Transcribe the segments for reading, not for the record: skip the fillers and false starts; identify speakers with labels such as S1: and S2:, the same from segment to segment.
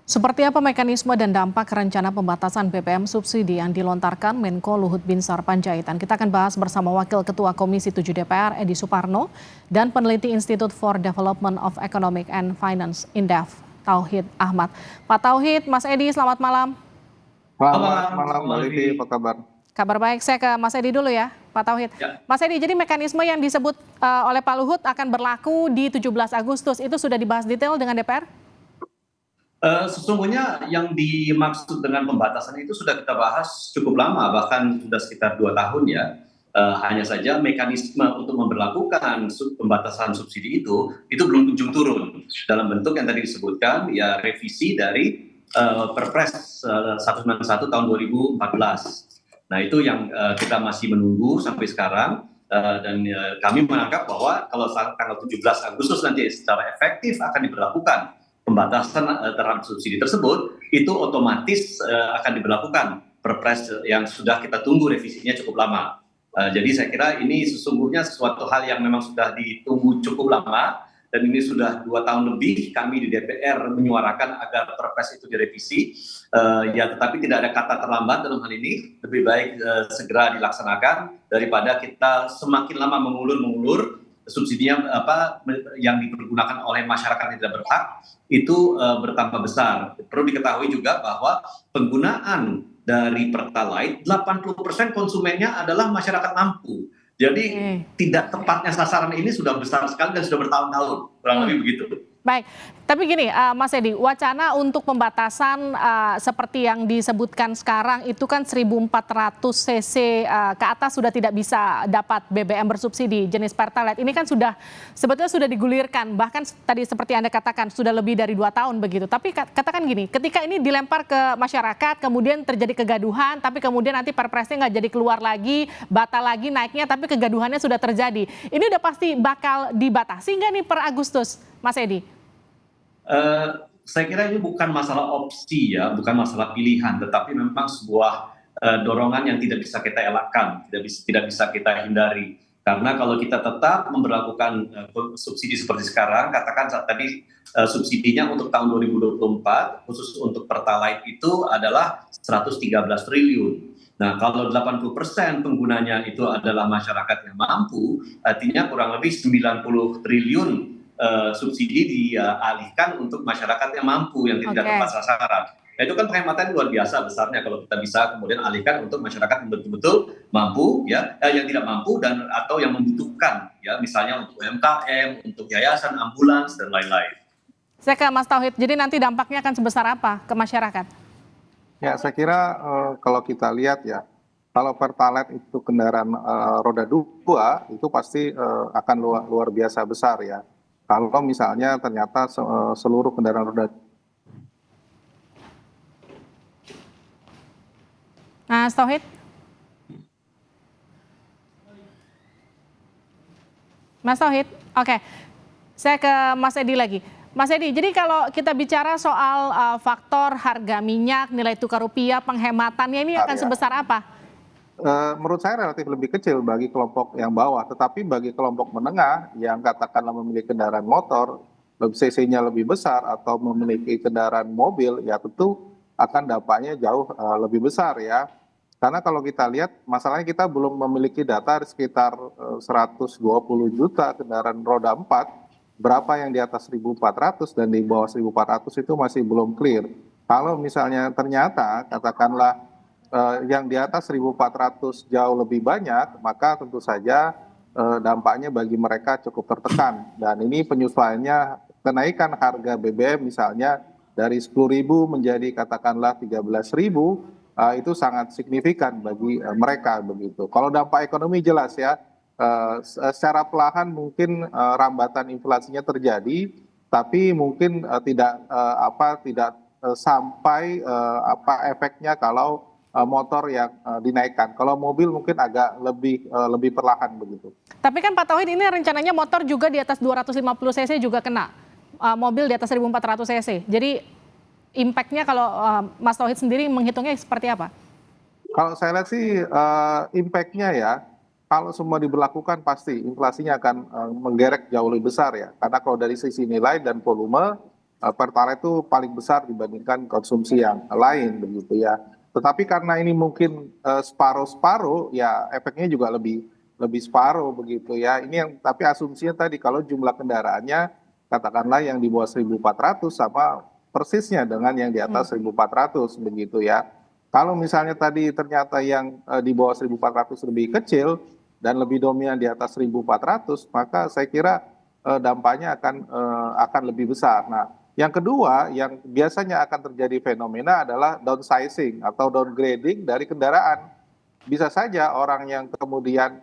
S1: Seperti apa mekanisme dan dampak rencana pembatasan BBM subsidi yang dilontarkan Menko Luhut Binsar Panjaitan? Kita akan bahas bersama Wakil Ketua Komisi 7 DPR Edi Suparno dan peneliti Institute for Development of Economic and Finance Indef, Tauhid Ahmad. Pak Tauhid, Mas Edi, selamat malam.
S2: Selamat malam, Mbak Livi, apa kabar?
S1: Kabar baik, saya ke Mas Edi dulu ya, Pak Tauhid.
S2: Ya,
S1: Mas Edi, jadi mekanisme yang disebut oleh Pak Luhut akan berlaku di 17 Agustus, itu sudah dibahas detail dengan DPR?
S2: sesungguhnya yang dimaksud dengan pembatasan itu sudah kita bahas cukup lama, bahkan sudah sekitar 2 tahun ya. Hanya saja mekanisme untuk memberlakukan pembatasan subsidi itu belum kunjung turun dalam bentuk yang tadi disebutkan, ya revisi dari Perpres 191 tahun 2014. Nah itu yang kita masih menunggu sampai sekarang. Dan kami menganggap bahwa kalau tanggal 17 Agustus nanti secara efektif akan diberlakukan pembatasan terhadap subsidi tersebut, itu otomatis akan diberlakukan Perpres yang sudah kita tunggu revisinya cukup lama. Jadi saya kira ini sesungguhnya sesuatu hal yang memang sudah ditunggu cukup lama, dan ini sudah 2 tahun lebih kami di DPR menyuarakan agar Perpres itu direvisi. Ya, tetapi tidak ada kata terlambat dalam hal ini. Lebih baik segera dilaksanakan daripada kita semakin lama mengulur subsidinya yang dipergunakan oleh masyarakat yang tidak berhak itu bertambah besar. Perlu diketahui juga bahwa penggunaan dari Pertalite 80% konsumennya adalah masyarakat mampu. Jadi tidak tepatnya sasaran ini sudah besar sekali dan sudah bertahun-tahun, kurang lebih begitu.
S1: Baik, tapi gini Mas Edi, wacana untuk pembatasan seperti yang disebutkan sekarang itu kan 1.400 cc ke atas sudah tidak bisa dapat BBM bersubsidi jenis Pertalite. Ini kan sebetulnya sudah digulirkan, bahkan tadi seperti Anda katakan sudah lebih dari 2 tahun begitu. Tapi katakan gini, ketika ini dilempar ke masyarakat, kemudian terjadi kegaduhan, tapi kemudian nanti perpresnya nggak jadi keluar lagi, batal lagi naiknya, tapi kegaduhannya sudah terjadi. Ini udah pasti bakal dibatasi nggak nih per Agustus, Mas Edi?
S2: Saya kira ini bukan masalah opsi ya, bukan masalah pilihan, tetapi memang sebuah dorongan yang tidak bisa kita elakkan, tidak bisa kita hindari. Karena kalau kita tetap memberlakukan subsidi seperti sekarang, katakan saat tadi subsidinya untuk tahun 2024 khusus untuk Pertalite itu adalah 113 triliun. Nah, kalau 80% penggunanya itu adalah masyarakat yang mampu, artinya kurang lebih 90 triliun subsidi dialihkan untuk masyarakat yang mampu, yang tidak tepat sasaran. Nah, itu kan penghematan luar biasa besarnya kalau kita bisa kemudian alihkan untuk masyarakat yang betul-betul mampu, ya, yang tidak mampu dan atau yang membutuhkan, ya, misalnya untuk UMKM, untuk yayasan, ambulans dan lain-lain.
S1: Saya ke Mas Tauhid, jadi nanti dampaknya akan sebesar apa ke masyarakat?
S3: Ya, saya kira kalau kita lihat ya, kalau Pertalite itu kendaraan roda 2 itu pasti akan luar biasa besar ya. Kalau misalnya ternyata seluruh kendaraan roda.
S1: Mas Tauhid? Mas Tauhid, oke. Saya ke Mas Edi lagi. Mas Edi, jadi kalau kita bicara soal faktor harga minyak, nilai tukar rupiah, penghematannya ini akan sebesar apa?
S3: Menurut saya relatif lebih kecil bagi kelompok yang bawah, tetapi bagi kelompok menengah yang katakanlah memiliki kendaraan motor, cc-nya lebih besar atau memiliki kendaraan mobil, ya tentu akan dampaknya jauh lebih besar ya. Karena kalau kita lihat, masalahnya kita belum memiliki data sekitar 120 juta kendaraan roda 4, berapa yang di atas 1.400 dan di bawah 1.400 itu masih belum clear. Kalau misalnya ternyata katakanlah yang di atas 1.400 jauh lebih banyak, maka tentu saja dampaknya bagi mereka cukup tertekan. Dan ini penyesuaiannya kenaikan harga BBM misalnya dari 10.000 menjadi katakanlah 13.000, itu sangat signifikan bagi mereka begitu. Kalau dampak ekonomi jelas ya, secara perlahan mungkin rambatan inflasinya terjadi, tapi mungkin tidak sampai efeknya kalau motor yang dinaikkan. Kalau mobil mungkin agak lebih perlahan begitu.
S1: Tapi kan Pak Tauhid, ini rencananya motor juga di atas 250 cc juga kena. Mobil di atas 1.400 cc. Jadi impact-nya kalau Mas Tauhid sendiri menghitungnya seperti apa?
S3: Kalau saya lihat sih impact-nya ya, kalau semua diberlakukan pasti inflasinya akan menggerek jauh lebih besar ya. Karena kalau dari sisi nilai dan volume, Pertalite itu paling besar dibandingkan konsumsi yang lain begitu ya. Tetapi karena ini mungkin separuh-separuh, ya efeknya juga lebih lebih separuh begitu ya. Ini yang tapi asumsinya tadi kalau jumlah kendaraannya katakanlah yang di bawah 1.400 sama persisnya dengan yang di atas 1.400 begitu ya. Kalau misalnya tadi ternyata yang di bawah 1.400 lebih kecil dan lebih dominan di atas 1.400, maka saya kira dampaknya akan lebih besar. Nah, yang kedua, yang biasanya akan terjadi fenomena adalah downsizing atau downgrading dari kendaraan. Bisa saja orang yang kemudian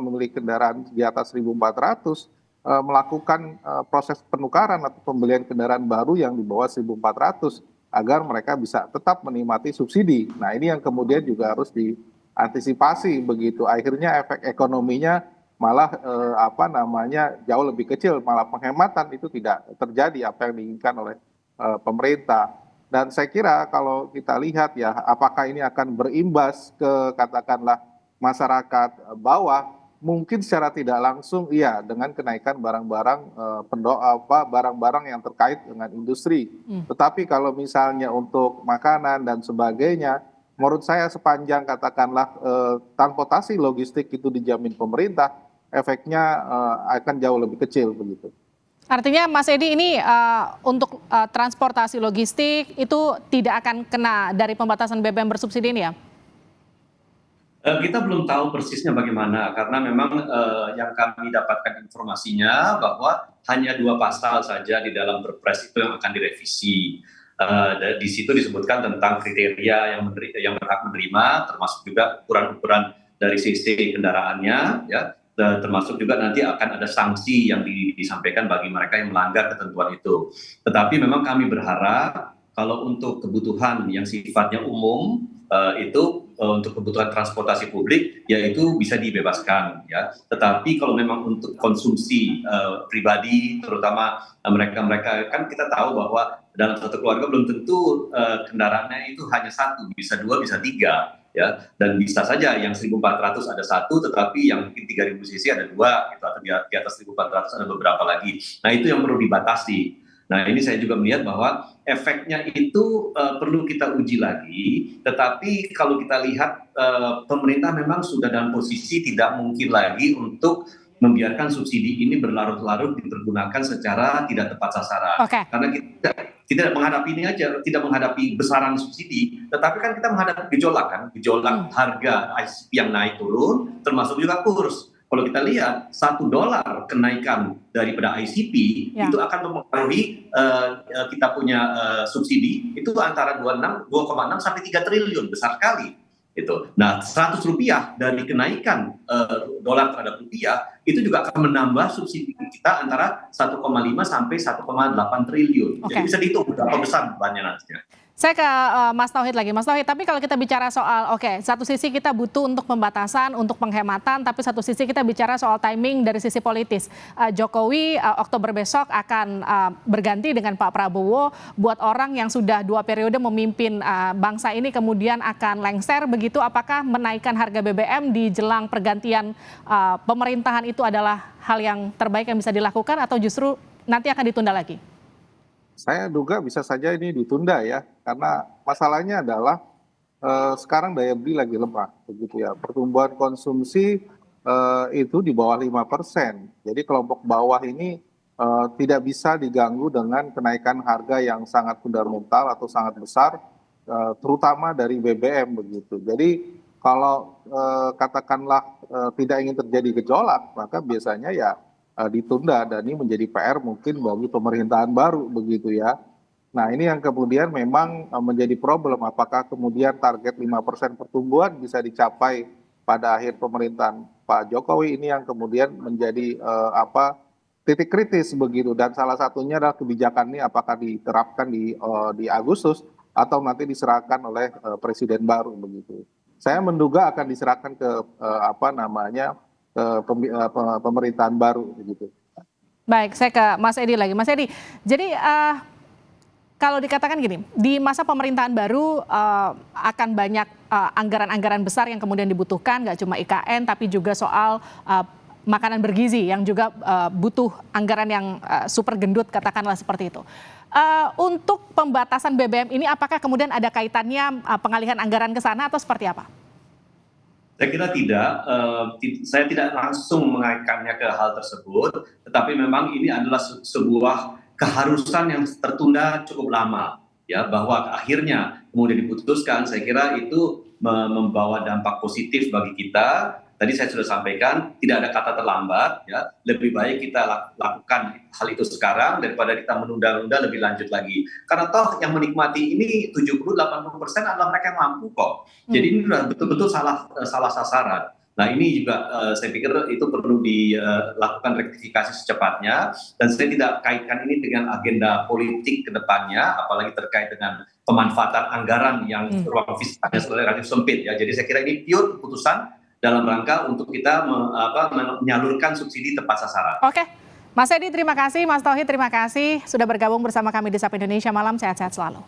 S3: memiliki kendaraan di atas 1.400 melakukan proses penukaran atau pembelian kendaraan baru yang di bawah 1.400 agar mereka bisa tetap menikmati subsidi. Nah, ini yang kemudian juga harus diantisipasi begitu. Akhirnya efek ekonominya malah jauh lebih kecil, malah penghematan itu tidak terjadi apa yang diinginkan oleh pemerintah. Dan saya kira kalau kita lihat ya, apakah ini akan berimbas ke katakanlah masyarakat bawah, mungkin secara tidak langsung iya dengan kenaikan barang-barang yang terkait dengan industri. Tetapi kalau misalnya untuk makanan dan sebagainya, menurut saya sepanjang katakanlah transportasi logistik itu dijamin pemerintah, efeknya akan jauh lebih kecil begitu.
S1: Artinya Mas Edi ini untuk transportasi logistik itu tidak akan kena dari pembatasan BBM bersubsidi ini ya?
S2: Kita belum tahu persisnya bagaimana karena memang yang kami dapatkan informasinya bahwa hanya 2 pasal saja di dalam Perpres itu yang akan direvisi. Di situ disebutkan tentang kriteria yang berhak menerima, termasuk juga ukuran-ukuran dari CC kendaraannya, ya, termasuk juga nanti akan ada sanksi yang disampaikan bagi mereka yang melanggar ketentuan itu. Tetapi memang kami berharap kalau untuk kebutuhan yang sifatnya umum itu untuk kebutuhan transportasi publik yaitu bisa dibebaskan ya. Tetapi kalau memang untuk konsumsi pribadi terutama mereka kan kita tahu bahwa dalam satu keluarga belum tentu kendaraannya itu hanya satu, bisa 2, bisa 3 ya, dan bisa saja yang 1.400 ada satu, tetapi yang mungkin 3.000 cc ada 2 gitu, atau di atas 1.400 ada beberapa lagi. Nah, itu yang perlu dibatasi. Nah, ini saya juga melihat bahwa efeknya itu perlu kita uji lagi, tetapi kalau kita lihat pemerintah memang sudah dalam posisi tidak mungkin lagi untuk membiarkan subsidi ini berlarut-larut dipergunakan secara tidak tepat sasaran. Karena kita tidak menghadapi ini aja, tidak menghadapi besaran subsidi, tetapi kan kita menghadapi gejolak harga ICP yang naik turun, termasuk juga kurs. Kalau kita lihat $1 kenaikan daripada ICP itu akan mempengaruhi kita punya subsidi itu antara 2,6 sampai 3 triliun, besar sekali. Itu. Nah, $100 dari kenaikan dolar terhadap rupiah itu juga akan menambah subsidi kita antara 1,5 sampai 1,8 triliun. Jadi bisa dihitung berapa besar bebannya nantinya.
S1: Saya ke Mas Tauhid lagi. Mas Tauhid, tapi kalau kita bicara soal, satu sisi kita butuh untuk pembatasan, untuk penghematan, tapi satu sisi kita bicara soal timing dari sisi politis. Jokowi Oktober besok akan berganti dengan Pak Prabowo. Buat orang yang sudah 2 periode memimpin bangsa ini kemudian akan lengser, begitu apakah menaikkan harga BBM di jelang pergantian pemerintahan itu adalah hal yang terbaik yang bisa dilakukan atau justru nanti akan ditunda lagi?
S3: Saya duga bisa saja ini ditunda ya, karena masalahnya adalah sekarang daya beli lagi lemah, begitu ya. Pertumbuhan konsumsi itu di bawah 5%. Jadi kelompok bawah ini tidak bisa diganggu dengan kenaikan harga yang sangat fundamental atau sangat besar, terutama dari BBM begitu. Jadi kalau katakanlah tidak ingin terjadi gejolak, maka biasanya ya ditunda, dan ini menjadi PR mungkin bagi pemerintahan baru begitu ya. Nah, ini yang kemudian memang menjadi problem, apakah kemudian target 5% pertumbuhan bisa dicapai pada akhir pemerintahan Pak Jokowi, ini yang kemudian menjadi titik kritis begitu, dan salah satunya adalah kebijakan ini apakah diterapkan di Agustus atau nanti diserahkan oleh presiden baru begitu. Saya menduga akan diserahkan ke pemerintahan baru begitu.
S1: Baik, saya ke Mas Edi lagi. Mas Edi, jadi kalau dikatakan gini, di masa pemerintahan baru akan banyak anggaran-anggaran besar yang kemudian dibutuhkan, nggak cuma IKN tapi juga soal makanan bergizi yang juga butuh anggaran yang super gendut, katakanlah seperti itu. Untuk pembatasan BBM ini apakah kemudian ada kaitannya pengalihan anggaran ke sana atau seperti apa?
S2: Saya kira tidak, saya tidak langsung mengaitkannya ke hal tersebut, tetapi memang ini adalah sebuah keharusan yang tertunda cukup lama, ya, bahwa akhirnya kemudian diputuskan. Saya kira itu membawa dampak positif bagi kita. Tadi saya sudah sampaikan, tidak ada kata terlambat, ya. Lebih baik kita lakukan hal itu sekarang daripada kita menunda-nunda lebih lanjut lagi. Karena toh yang menikmati ini 70-80% adalah mereka yang mampu kok. Jadi ini sudah betul-betul salah sasaran. Nah ini juga saya pikir itu perlu dilakukan rektifikasi secepatnya, dan saya tidak kaitkan ini dengan agenda politik ke depannya, apalagi terkait dengan pemanfaatan anggaran yang ruang fiskalnya relatif sempit, ya. Jadi saya kira ini pure keputusan dalam rangka untuk kita menyalurkan subsidi tepat sasaran.
S1: Oke, Mas Edi terima kasih, Mas Tauhid terima kasih sudah bergabung bersama kami di Sapa Indonesia Malam, sehat-sehat selalu.